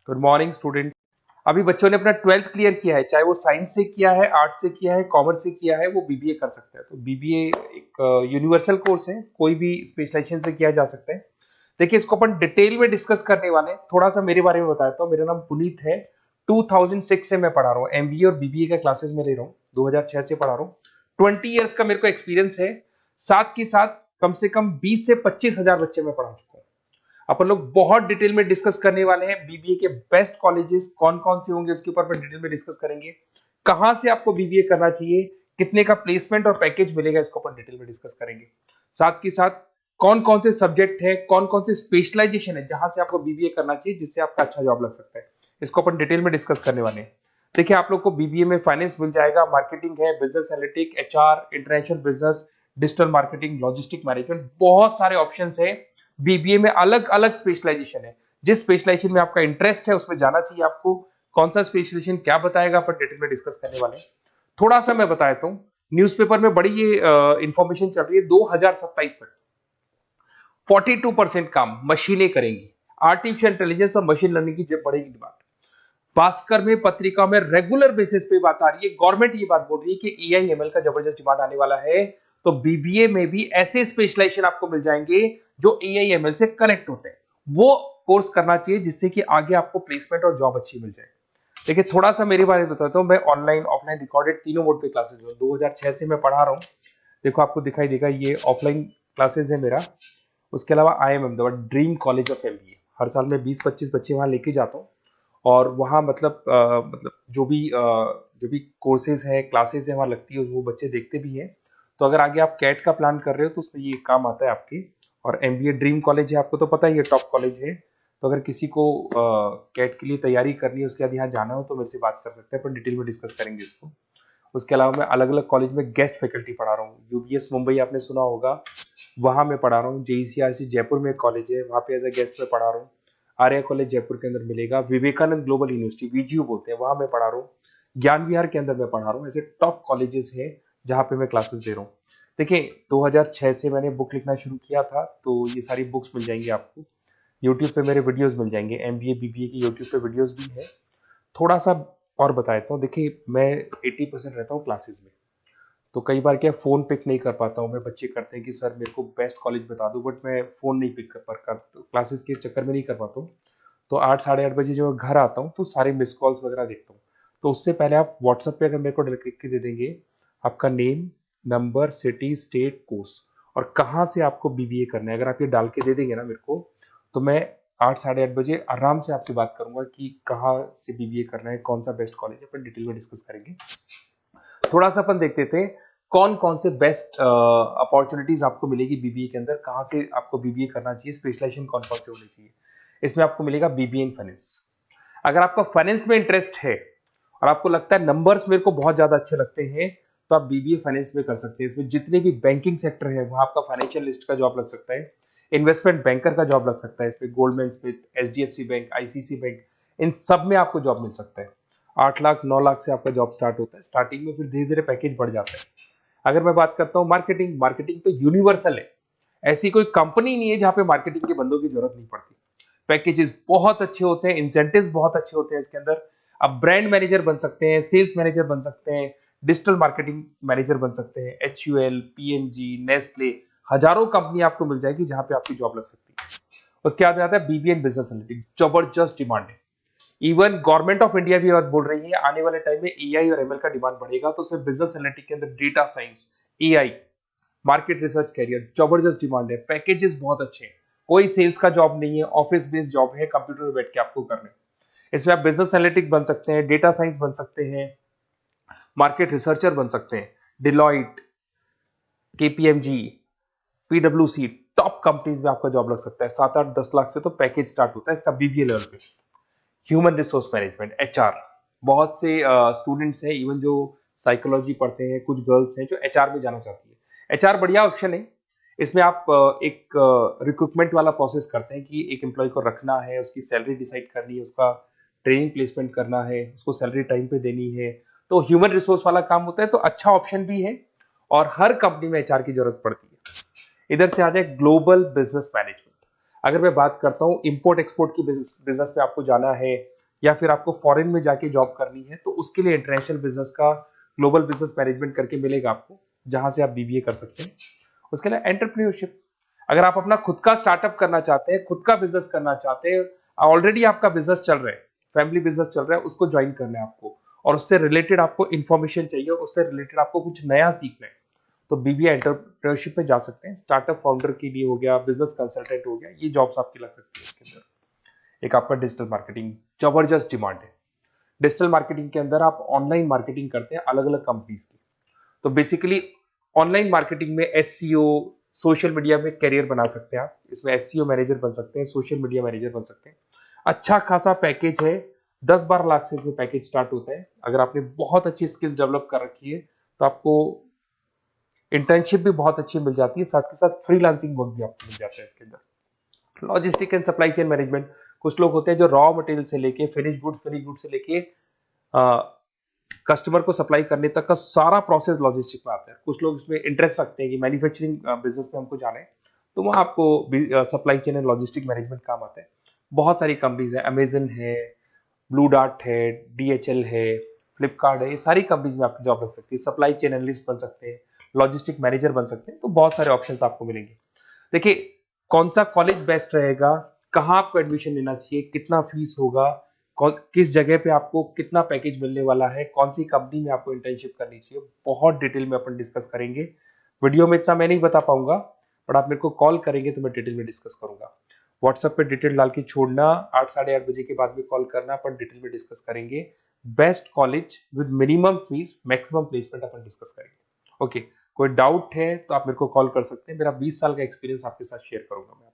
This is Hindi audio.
Good morning student. अभी बच्चों ने अपना 12th क्लियर किया है, चाहे वो साइंस से किया है, आर्ट्स से किया है, कॉमर्स से किया है, वो बीबीए कर सकता है। तो बीबीए एक यूनिवर्सल कोर्स है, कोई भी स्पेशलाइजेशन से किया जा सकता है। देखिए, इसको अपन डिटेल में डिस्कस करने वाले हैं। थोड़ा सा मेरे बारे में बताता हूँ। मेरा नाम पुनीत है। 2006 से मैं पढ़ा रहा हूँ, एमबीए और बीबीए का क्लासेस में ले रहा हूँ। 2006 से पढ़ा रहा हूँ। 20 ईयर्स का मेरे को एक्सपीरियंस है। साथ के साथ कम से कम 20 से 25 हजार बच्चे मैं पढ़ा चुका हूँ। अपन लोग बहुत डिटेल में डिस्कस करने वाले हैं। बीबीए के बेस्ट कॉलेजेस कौन कौन से होंगे उसके ऊपर डिटेल में डिस्कस करेंगे। कहां से आपको बीबीए करना चाहिए, कितने का प्लेसमेंट और पैकेज मिलेगा, इसको अपन डिटेल में डिस्कस करेंगे। साथ के साथ कौन कौन से सब्जेक्ट है, कौन कौन से स्पेशलाइजेशन है जहां से आपको बीबीए करना चाहिए जिससे आपका अच्छा जॉब लग सकता है, इसको अपन डिटेल में डिस्कस करने वाले हैं। देखिए, आप लोग को बीबीए में फाइनेंस मिल जाएगा, मार्केटिंग है, business analytic, HR, international business, digital marketing, logistic management, बहुत सारे ऑप्शंस है। बीबीए में अलग अलग स्पेशलाइजेशन है। जिस स्पेशलाइजेशन में आपका इंटरेस्ट है उसमें जाना चाहिए आपको। कौन सा स्पेशलाइजेशन क्या बताएगा अपन डिटेल में डिस्कस करने वाले हैं। थोड़ा सा मैं बताता हूँ। न्यूज़पेपर में बड़ी ये इंफॉर्मेशन चल रही है। 2027 तक 42% काम मशीनें करेंगी। आर्टिफिशियल इंटेलिजेंस और मशीन लर्निंग की बढ़ेगी डिमांड। भास्कर में, पत्रिका में रेगुलर बेसिस पे बात आ रही है। गवर्नमेंट ये बात बोल रही है कि एआई एमएल का जबरदस्त डिमांड आने वाला है। तो बीबीए में भी ऐसे स्पेशलाइजेशन आपको मिल जाएंगे जो एआई एमएल से कनेक्ट होते हैं। वो कोर्स करना चाहिए जिससे कि आगे आपको प्लेसमेंट और जॉब अच्छी मिल जाए। देखिए, थोड़ा सा मेरे बारे में बताता हूँ। मैं ऑनलाइन ऑफलाइन रिकॉर्डेड तीनों मोड पे क्लासेस हूँ। 2006 से मैं पढ़ा रहा हूँ। देखो, आपको दिखाई देगा ये ऑफलाइन क्लासेस है मेरा। उसके अलावा IMM dream college of MBA, हर साल मैं 20-25 बच्चे वहां लेके जाता हूँ। और वहाँ मतलब जो भी कोर्सेज है, क्लासेस है वहाँ लगती है, वो बच्चे देखते भी हैं। तो अगर आगे आप कैट का प्लान कर रहे हो तो उसमें ये काम आता है आपके। और एमबीए ड्रीम कॉलेज है, आपको तो पता ही है, टॉप कॉलेज है। तो अगर किसी को कैट के लिए तैयारी करनी है, उसके बाद यहाँ जाना हो तो मेरे से बात कर सकते हैं, पर डिटेल में डिस्कस करेंगे इसको। उसके अलावा मैं अलग अलग कॉलेज में गेस्ट फैकल्टी पढ़ा रहा हूँ। यूबीएस मुंबई आपने सुना होगा, वहां मैं पढ़ा रहा हूँ। जेईसीआरसी जयपुर में एक कॉलेज है, वहां पे एज ए गेस्ट में पढ़ा रहा हूँ। आर्या कॉलेज जयपुर के अंदर मिलेगा। विवेकानंद ग्लोबल यूनिवर्सिटी, वीजीयू बोलते हैं, वहां मैं पढ़ा रहा हूँ। ज्ञान विहार के अंदर मैं पढ़ा रहा हूँ। ऐसे टॉप कॉलेजेस हैं जहां पे मैं क्लासेस दे रहा हूँ। देखिए, 2006 से मैंने बुक लिखना शुरू किया था, तो ये सारी बुक्स मिल जाएंगी आपको। यूट्यूब पे मेरे वीडियोस मिल जाएंगे। एमबीए बीबीए की यूट्यूब पे वीडियोस भी है। थोड़ा सा और बता देता हूँ। देखिए, मैं 80% रहता हूँ क्लासेस में। तो कई बार क्या फोन पिक नहीं कर पाता हूँ मैं। बच्चे करते हैं कि सर मेरे को बेस्ट कॉलेज बता दो, बट मैं फोन नहीं पिक कर क्लासेस के चक्कर में नहीं कर पाता हूँ। तो 8 साढ़े 8 बजे जब मैं घर आता हूँ तो सारे मिस कॉल्स वगैरह देखता हूँ। तो उससे पहले आप व्हाट्सएप पे अगर मेरे को लिख के दे देंगे आपका name, number, city, state, course और कहाँ से आपको बीबीए करना है, अगर आप ये डाल के दे देंगे ना मेरे को, तो मैं 8 साढ़े 8 बजे आराम से आपसे बात करूंगा कि कहाँ से बीबीए करना है, कौन सा बेस्ट कॉलेज है, अपन डिटेल में डिस्कस करेंगे। थोड़ा सा अपन देखते थे कौन कौन से बेस्ट अपॉर्चुनिटीज आपको मिलेगी बीबीए के अंदर, कहां से आपको बीबीए करना चाहिए, स्पेशलाइजेशन कौन कौन से होने चाहिए। इसमें आपको मिलेगा बीबीए इन फाइनेंस। अगर आपका फाइनेंस में इंटरेस्ट है और आपको लगता है नंबर्स मेरे को बहुत ज्यादा अच्छे लगते हैं, तो आप बीबीए फाइनेंस में कर सकते हैं। इसमें जितने भी बैंकिंग सेक्टर है वहां आपका फाइनेंशियल लिस्ट का जॉब लग सकता है, इन्वेस्टमेंट बैंकर का जॉब लग सकता है, इसमें Goldman Smith, HDFC bank, ICC bank, इन सब में आपको जॉब मिल सकता है। 8 लाख 9 लाख से आपका जॉब स्टार्ट होता है स्टार्टिंग में, फिर धीरे धीरे पैकेज बढ़ जाता है। अगर मैं बात करता हूँ मार्केटिंग, मार्केटिंग तो यूनिवर्सल है। ऐसी कोई कंपनी नहीं है जहां पे मार्केटिंग के बंदों की जरूरत नहीं पड़ती। पैकेजेस बहुत अच्छे होते हैं, इंसेंटिव्स बहुत अच्छे होते हैं इसके अंदर। आप ब्रांड मैनेजर बन सकते हैं, सेल्स मैनेजर बन सकते हैं, डिजिटल मार्केटिंग मैनेजर बन सकते हैं। एचयूएल, पीएनजी, नेस्ले, हजारों कंपनी आपको मिल जाएगी जहां पे आपकी जॉब लग सकती है। उसके बाद आता है बीबीए इन बिजनेस एनालिटिक्स, जबरदस्त डिमांड है। इवन गवर्नमेंट ऑफ इंडिया भी बात बोल रही है आने वाले टाइम में एआई और एमएल का डिमांड बढ़ेगा, तो उसमें बिजनेस एनालिटिक्स के अंदर data science, AI, market research career, जबरदस्त डिमांड है। पैकेजेस बहुत अच्छे हैं। कोई सेल्स का जॉब नहीं है, ऑफिस बेस्ड जॉब है, कंप्यूटर में बैठ के आपको करना है। इसमें आप बिजनेस एनालिटिक बन सकते हैं, डेटा साइंस बन सकते हैं, मार्केट रिसर्चर बन सकते हैं। डिलॉइट, केपीएमजी, पीडब्ल्यूसी, टॉप कंपनीज में आपका जॉब लग सकता है। 7-8-10 लाख से तो पैकेज स्टार्ट होता है इसका बीबीए लेवल पे। ह्यूमन रिसोर्स मैनेजमेंट, एचआर, बहुत से स्टूडेंट्स हैं इवन जो साइकोलॉजी पढ़ते हैं, कुछ गर्ल्स हैं जो एचआर में जाना चाहती है। एचआर बढ़िया ऑप्शन है। इसमें आप एक रिक्रूटमेंट वाला प्रोसेस करते हैं कि एक एम्प्लॉय को रखना है, उसकी सैलरी डिसाइड करनी है, उसका ट्रेनिंग प्लेसमेंट करना है, उसको सैलरी टाइम पे देनी है। तो ह्यूमन रिसोर्स वाला काम होता है, तो अच्छा ऑप्शन भी है और हर कंपनी में एचआर की जरूरत पड़ती है। इधर से आ जाए ग्लोबल बिजनेस मैनेजमेंट। अगर मैं बात करता हूँ इंपोर्ट एक्सपोर्ट की बिजनेस में आपको जाना है या फिर आपको फॉरेन में जाके जॉब करनी है, तो उसके लिए इंटरनेशनल बिजनेस का ग्लोबल बिजनेस मैनेजमेंट करके मिलेगा आपको, जहां से आप बीबीए कर सकते हैं। उसके लिए एंटरप्रेन्योरशिप, अगर आप अपना खुद का स्टार्टअप करना चाहते हैं, खुद का बिजनेस करना चाहते हैं, ऑलरेडी आपका बिजनेस चल रहा है, फैमिली बिजनेस चल रहा है, उसको ज्वाइन करना है आपको, और उससे रिलेटेड आपको इंफॉर्मेशन चाहिए, उससे रिलेटेड आपको कुछ नया सीखना है, तो बीबीए एंटरप्रेन्योरशिप में जा सकते हैं। स्टार्टअप फाउंडर के लिए हो गया, बिजनेस कंसल्टेंट हो गया, ये जॉब्स आपकी लग सकती है इसके अंदर। एक आपका डिजिटल मार्केटिंग, जबरदस्त डिमांड है। डिजिटल मार्केटिंग के अंदर आप ऑनलाइन मार्केटिंग करते हैं अलग अलग कंपनीज की, तो बेसिकली ऑनलाइन मार्केटिंग में एसईओ, सोशल मीडिया में करियर बना सकते हैं आप, इसमें एसईओ मैनेजर बन सकते हैं, सोशल मीडिया मैनेजर बन सकते हैं। अच्छा खासा पैकेज है, 10-12 लाख से इसमें पैकेज स्टार्ट होता है। अगर आपने बहुत अच्छी स्किल्स डेवलप कर रखी है तो आपको इंटर्नशिप भी बहुत अच्छी मिल जाती है, साथ के साथ फ्रीलांसिंग वर्क भी आपको मिल जाता है इसके अंदर। Logistic and supply chain management, कुछ लोग होते हैं जो रॉ मटेरियल से लेके फिनिश गुड्स से लेके कस्टमर को सप्लाई करने तक का सारा प्रोसेस लॉजिस्टिक में आता है। कुछ लोग इसमें इंटरेस्ट रखते हैं कि मैन्युफैक्चरिंग बिजनेस में हमको जाना है, तो वहाँ आपको supply chain and logistic management काम आता है। बहुत सारी कंपनीज है, अमेजन है, ब्लू डार्ट है, डीएचएल है, फ्लिपकार्ट है, ये सारी कंपनीज में आपकी जॉब लग सकती है। सप्लाई चेन एनालिस्ट बन सकते हैं, लॉजिस्टिक मैनेजर बन सकते हैं, तो बहुत सारे ऑप्शन आपको मिलेंगे। देखिए, कौन सा कॉलेज बेस्ट रहेगा, कहाँ आपको एडमिशन लेना चाहिए, कितना फीस होगा, किस जगह पे आपको कितना पैकेज मिलने वाला है, कौन सी कंपनी में आपको इंटर्नशिप करनी चाहिए, बहुत डिटेल में अपन डिस्कस करेंगे। वीडियो में इतना मैं नहीं बता पाऊंगा, बट आप मेरे को कॉल करेंगे तो मैं डिटेल में डिस्कस करूंगा। व्हाट्सएप पे डिटेल डाल के छोड़ना, 8 साढ़े 8 बजे के बाद में कॉल करना, अपन डिटेल में डिस्कस करेंगे। Best college with minimum fees, maximum placement upon discuss करेंगे। ओके, कोई डाउट है तो आप मेरे को कॉल कर सकते हैं। मेरा 20 साल का एक्सपीरियंस आपके साथ शेयर करूंगा मैं।